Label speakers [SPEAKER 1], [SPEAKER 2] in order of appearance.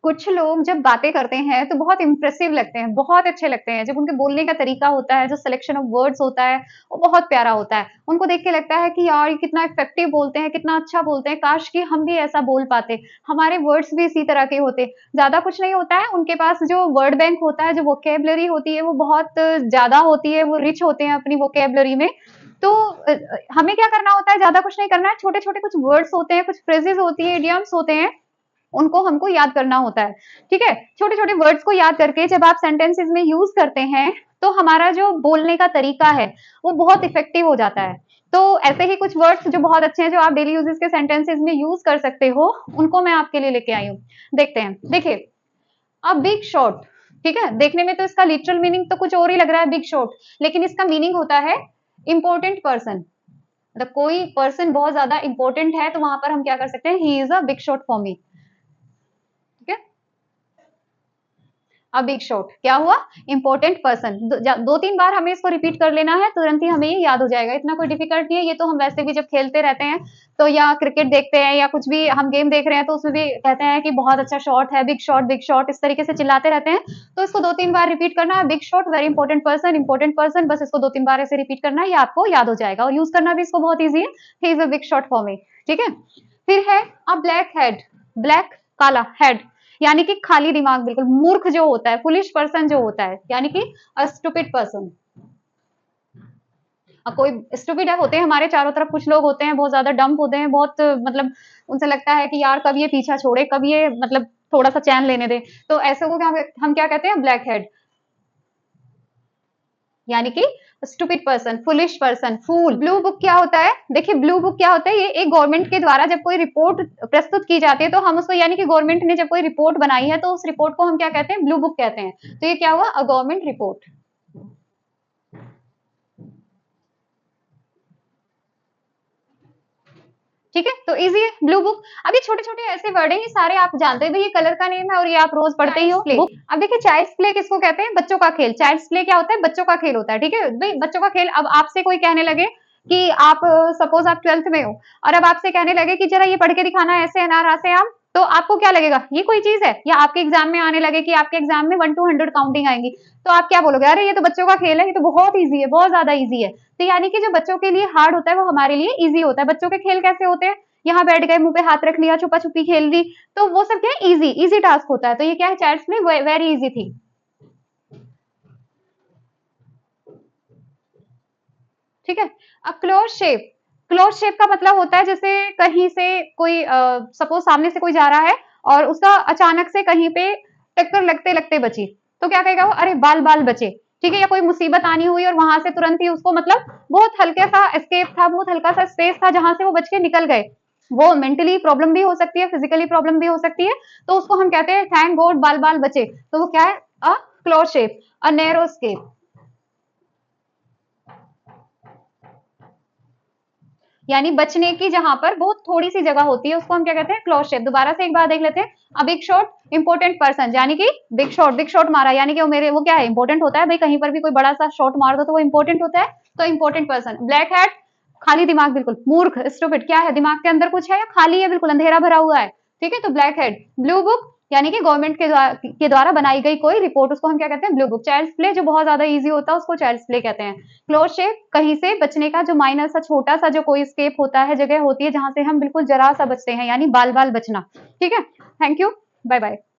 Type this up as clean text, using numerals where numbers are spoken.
[SPEAKER 1] कुछ लोग जब बातें करते हैं तो बहुत इम्प्रेसिव लगते हैं, बहुत अच्छे लगते हैं। जब उनके बोलने का तरीका होता है, जो सिलेक्शन ऑफ वर्ड्स होता है, वो बहुत प्यारा होता है। उनको देख के लगता है कि यार ये कितना इफेक्टिव बोलते हैं, कितना अच्छा बोलते हैं, काश कि हम भी ऐसा बोल पाते, हमारे वर्ड्स भी इसी तरह के होते। ज़्यादा कुछ नहीं होता है, उनके पास जो वर्ड बैंक होता है, जो वोकैब्युलरी होती है, वो बहुत ज़्यादा होती है, वो रिच होते हैं अपनी वोकैब्युलरी में। तो हमें क्या करना होता है, ज़्यादा कुछ नहीं करना है, छोटे-छोटे कुछ वर्ड्स होते हैं, कुछ फ्रेजेज़ होती हैं, इडियम्स होते हैं, उनको हमको याद करना होता है, ठीक है? छोटे-छोटे वर्ड्स को याद करके जब आप सेंटेंसेस में यूज़ करते हैं, तो हमारा जो बोलने का तरीका है, वो बहुत इफेक्टिव हो जाता है। तो ऐसे ही कुछ वर्ड्स जो बहुत अच्छे हैं, जो आप डेली यूजेस के सेंटेंसेस में यूज़ कर सकते हो, उनको मैं आपके लिए लेके आई हूँ। देखते हैं, देखिए, अ बिग शॉट, ठीक है? देखने में तो इसका लिटरल मीनिंग तो कुछ और ही लग रहा है बिग शॉट, लेकिन इसका मीनिंग होता है इम्पोर्टेंट पर्सन। मतलब कोई पर्सन बहुत ज़्यादा इम्पोर्टेंट है, तो वहाँ पर हम क्या कर सकते हैं, he is a big shot for me. ठीक है? अ बिग शॉट क्या हुआ, इंपॉर्टेंट पर्सन। दो तीन बार हमें इसको रिपीट कर लेना है, तुरंत ही हमें ये याद हो जाएगा। इतना कोई डिफिकल्ट नहीं है, ये तो हम वैसे भी जब खेलते रहते हैं तो, या क्रिकेट देखते हैं या कुछ भी हम गेम देख रहे हैं, तो उसमें भी कहते हैं कि बहुत अच्छा शॉट है, बिग शॉट, इस तरीके से चिल्लाते रहते हैं। तो इसको दो तीन बार रिपीट करना है, big shot, very important person, बस इसको दो तीन बार ऐसे रिपीट करना है, ये आपको याद हो जाएगा। और यूज करना भी इसको बहुत ईजी है, he is a big shot for me. ठीक है, फिर है अ ब्लैक हेड, ब्लैक काला, हेड यानी कि खाली दिमाग, बिल्कुल मूर्ख जो होता है, फुलिश पर्सन जो होता है, यानी कि स्टूपिड पर्सन। कोई स्टूपिड है, होते हैं हमारे चारों तरफ कुछ लोग होते हैं, बहुत ज्यादा डम्प होते हैं, बहुत मतलब उनसे लगता है कि यार कब ये पीछा छोड़े, कब ये मतलब थोड़ा सा चैन लेने दे। तो ऐसे को क्या हम क्या कहते हैं, ब्लैक हेड, यानी कि स्टूपिड पर्सन, फुलिश पर्सन, फूल। ब्लू बुक क्या होता है, देखिए ब्लू बुक क्या होता है, ये एक गवर्नमेंट के द्वारा जब कोई रिपोर्ट प्रस्तुत की जाती है, तो हम उसको, यानी कि गवर्नमेंट ने जब कोई रिपोर्ट बनाई है, तो उस रिपोर्ट को हम क्या कहते हैं, ब्लू बुक कहते हैं। तो ये क्या हुआ, अ गवर्नमेंट रिपोर्ट। ठीक है, तो इजी है ब्लू बुक। अभी छोटे छोटे ऐसे वर्ड हैं, ये सारे आप जानते हैं, ये कलर का नेम है और ये आप रोज पढ़ते ही हो। बुक, अब देखिए चाइल्ड्स प्ले किसको कहते हैं, बच्चों का खेल। चाइल्ड्स प्ले क्या होता है, बच्चों का खेल होता है। ठीक है भाई, बच्चों का खेल। अब आपसे कोई कहने लगे कि आप सपोज आप 12th में हो, और अब आपसे कहने लगे कि जरा ये पढ़ के दिखाना, ऐसे अनार आसे आम, तो आपको क्या लगेगा, ये कोई चीज है? या आपके एग्जाम में आने लगे कि आपके एग्जाम में 1 to 100 काउंटिंग आएंगी, तो आप क्या बोलोगे, अरे ये तो बच्चों का खेल है, ये तो बहुत ईजी है, बहुत ज्यादा ईजी है। तो यानी कि जो बच्चों के लिए हार्ड होता है, वो हमारे लिए ईजी होता है। बच्चों के खेल कैसे होते हैं, यहाँ बैठ गए, मुंह पे हाथ रख लिया, छुपा छुपी खेल ली, तो वो सब क्या है, इजी इजी टास्क होता है। तो ये क्या है, चाइल्ड्स प्ले वेरी इजी थी। ठीक है, अब क्लोज शेप, क्लोज शेप का मतलब होता है जैसे कहीं से कोई सपोज सामने से कोई जा रहा है और उसका अचानक से कहीं पे टक्कर लगते लगते बची, तो क्या कहेगा वो, अरे बाल बाल बचे। ठीक है, या कोई मुसीबत आनी हुई और वहां से तुरंत ही उसको, मतलब बहुत हल्के सा एस्केप था, बहुत हल्का सा स्पेस था जहां से वो बच के निकल गए। वो मेंटली प्रॉब्लम भी हो सकती है, फिजिकली प्रॉब्लम भी हो सकती है, तो उसको हम कहते हैं थैंक गॉड बाल बाल बचे। तो वो क्या है, a close shape, a narrow escape. यानी बचने की जहां पर बहुत थोड़ी सी जगह होती है, उसको हम क्या कहते हैं, क्लोज शेप। दोबारा से एक बार देख लेते हैं। अब बिग शॉट, इंपॉर्टेंट पर्सन, यानी कि बिग शॉट मारा, यानी कि वो मेरे, वो क्या है, इंपॉर्टेंट होता है भाई, कहीं पर भी कोई बड़ा सा शॉट मार दो तो वो इंपॉर्टेंट होता है। तो इंपॉर्टेंट पर्सन। ब्लैक हैट, खाली दिमाग, बिल्कुल मूर्ख, स्टूपिड, क्या है, दिमाग के अंदर कुछ है या खाली है, बिल्कुल अंधेरा भरा हुआ है। ठीक है, तो ब्लैक हेड। ब्लू बुक, यानी कि गवर्नमेंट के द्वारा बनाई गई कोई रिपोर्ट, उसको हम क्या कहते हैं, ब्लू बुक। चाइल्ड्स प्ले जो बहुत ज्यादा इजी होता है, उसको चाइल्ड्स प्ले कहते हैं। क्लोज शेप, कहीं से बचने का जो माइनर सा छोटा सा जो कोई स्केप होता है, जगह होती है जहां से हम बिल्कुल जरा सा बचते हैं, यानी बाल बाल बचना। ठीक है, थैंक यू, बाय बाय।